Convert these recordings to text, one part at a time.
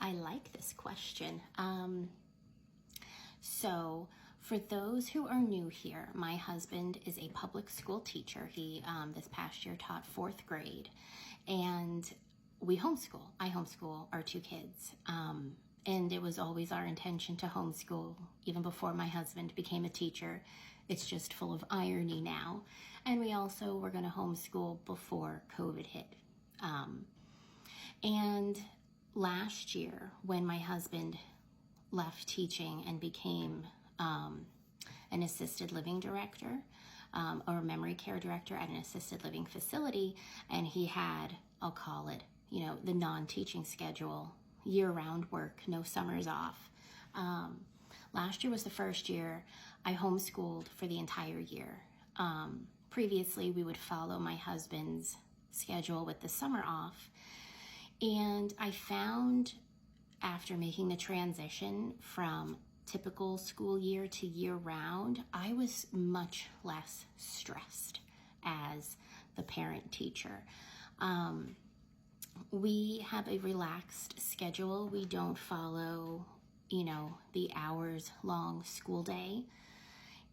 I like this question. So for those who are new here, my husband is a public school teacher. He this past year taught 4th grade, and we homeschool. I homeschool our 2 kids. And it was always our intention to homeschool even before my husband became a teacher. It's just full of irony now. And we also were going to homeschool before COVID hit. And last year, when my husband left teaching and became an assisted living director or memory care director at an assisted living facility, and he had, I'll call it, the non-teaching schedule, year-round work, no summers off. Last year was the first year I homeschooled for the entire year. Previously, we would follow my husband's schedule with the summer off. And I found after making the transition from typical school year to year round, I was much less stressed as the parent teacher. We have a relaxed schedule. We don't follow, the hours long school day.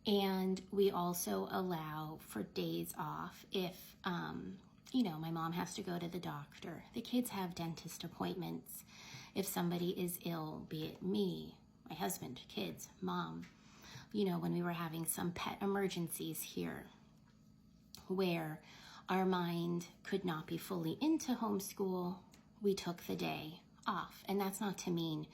And we also allow for days off if, my mom has to go to the doctor. The kids have dentist appointments. If somebody is ill, be it me, my husband, kids, mom, when we were having some pet emergencies here where our mind could not be fully into homeschool, we took the day off. And that's not to mean,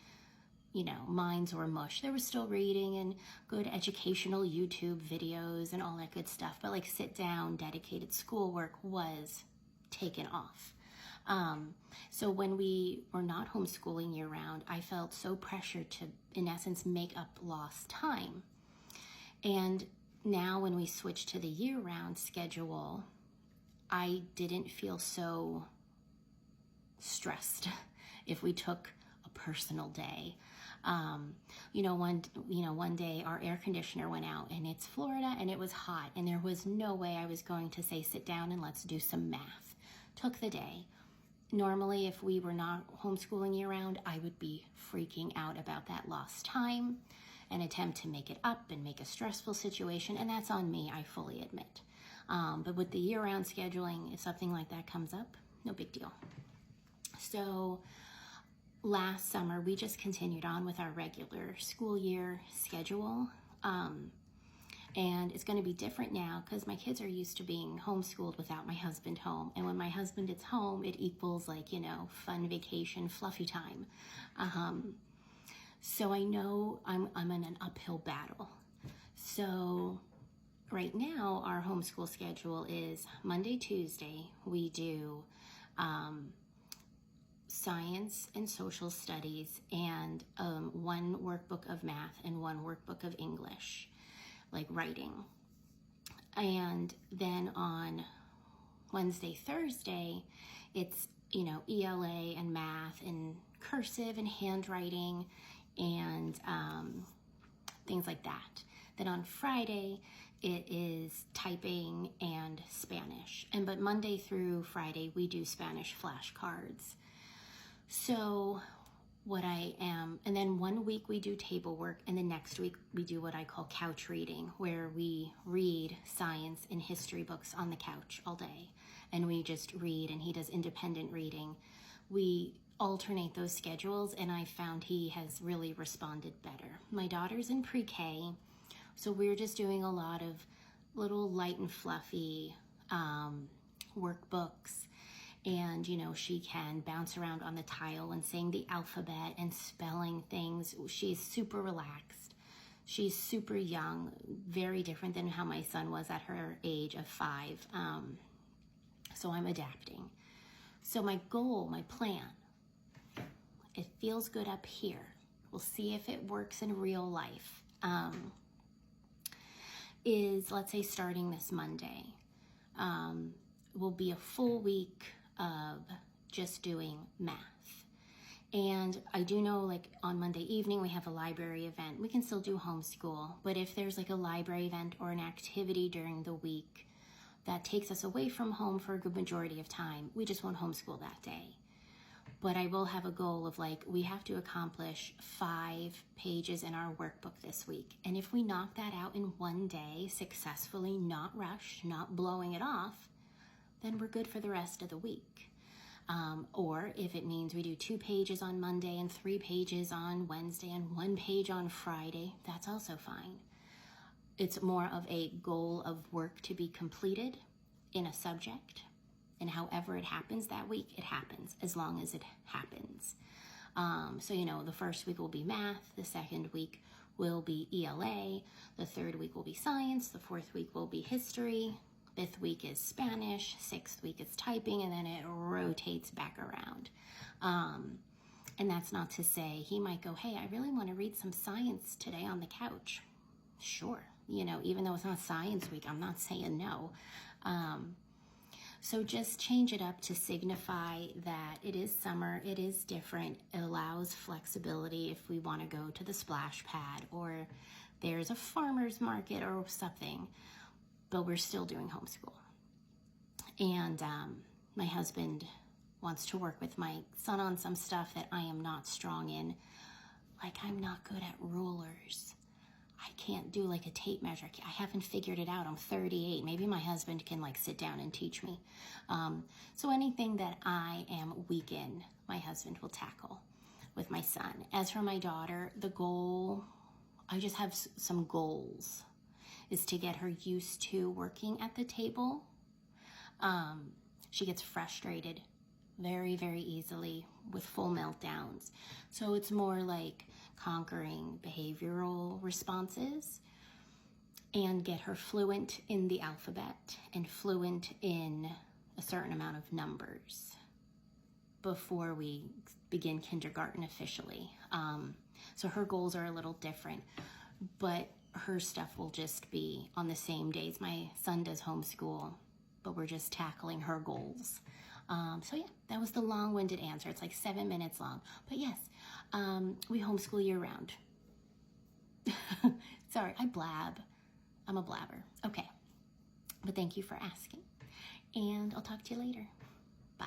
minds were mush. There was still reading and good educational YouTube videos and all that good stuff. But like sit down, dedicated schoolwork was taken off. So when we were not homeschooling year round, I felt so pressured to, in essence, make up lost time. And now when we switched to the year round schedule, I didn't feel so stressed if we took a personal day. One day our air conditioner went out, and it's Florida and it was hot, and there was no way I was going to say, sit down and let's do some math. Took the day. Normally, if we were not homeschooling year round, I would be freaking out about that lost time and attempt to make it up and make a stressful situation. And that's on me, I fully admit. But with the year round scheduling, if something like that comes up, no big deal. So last summer, we just continued on with our regular school year schedule. And it's going to be different now because my kids are used to being homeschooled without my husband home. And when my husband is home, it equals fun vacation, fluffy time. So I know I'm in an uphill battle. So right now, our homeschool schedule is Monday, Tuesday, we do science and social studies and 1 workbook of math and 1 workbook of English, like writing. And then on Wednesday, Thursday, it's, ELA and math and cursive and handwriting and things like that. Then on Friday, it is typing and Spanish. But Monday through Friday, we do Spanish flashcards. So and then 1 week we do table work, and the next week we do what I call couch reading, where we read science and history books on the couch all day. And we just read, and he does independent reading. We alternate those schedules, and I found he has really responded better. My daughter's in pre-K, so we're just doing a lot of little light and fluffy workbooks. And, she can bounce around on the tile and saying the alphabet and spelling things. She's super relaxed. She's super young, very different than how my son was at her age of 5. So I'm adapting. So my goal, my plan, it feels good up here. We'll see if it works in real life. Is, let's say, starting this Monday, will be a full week of just doing math. And I do know, on Monday evening, we have a library event. We can still do homeschool, but if there's a library event or an activity during the week that takes us away from home for a good majority of time, we just won't homeschool that day. But I will have a goal of like, we have to accomplish 5 pages in our workbook this week. And if we knock that out in one day successfully, not rushed, not blowing it off, then we're good for the rest of the week. Or if it means we do 2 pages on Monday and 3 pages on Wednesday and 1 page on Friday, that's also fine. It's more of a goal of work to be completed in a subject, and however it happens that week, it happens, as long as it happens. So, the first week will be math, the second week will be ELA, the third week will be science, the fourth week will be history, fifth week is Spanish, sixth week is typing, and then it rotates back around. And that's not to say he might go, hey, I really want to read some science today on the couch. Sure. Even though it's not science week, I'm not saying no. So just change it up to signify that it is summer, it is different, it allows flexibility if we want to go to the splash pad or there's a farmer's market or something, but we're still doing homeschool. And my husband wants to work with my son on some stuff that I am not strong in. Like, I'm not good at rulers. I can't do like a tape measure. I haven't figured it out. I'm 38. Maybe my husband can like sit down and teach me. So anything that I am weak in, my husband will tackle with my son. As for my daughter, the goal, I just have some goals, is to get her used to working at the table. She gets frustrated very, very easily with full meltdowns. So it's more like conquering behavioral responses and get her fluent in the alphabet and fluent in a certain amount of numbers before we begin kindergarten officially. So her goals are a little different, but her stuff will just be on the same days. My son does homeschool, but we're just tackling her goals. So yeah, that was the long-winded answer. It's like 7 minutes long, but yes, we homeschool year round. Sorry, I blab. I'm a blabber. Okay, but thank you for asking, and I'll talk to you later. Bye.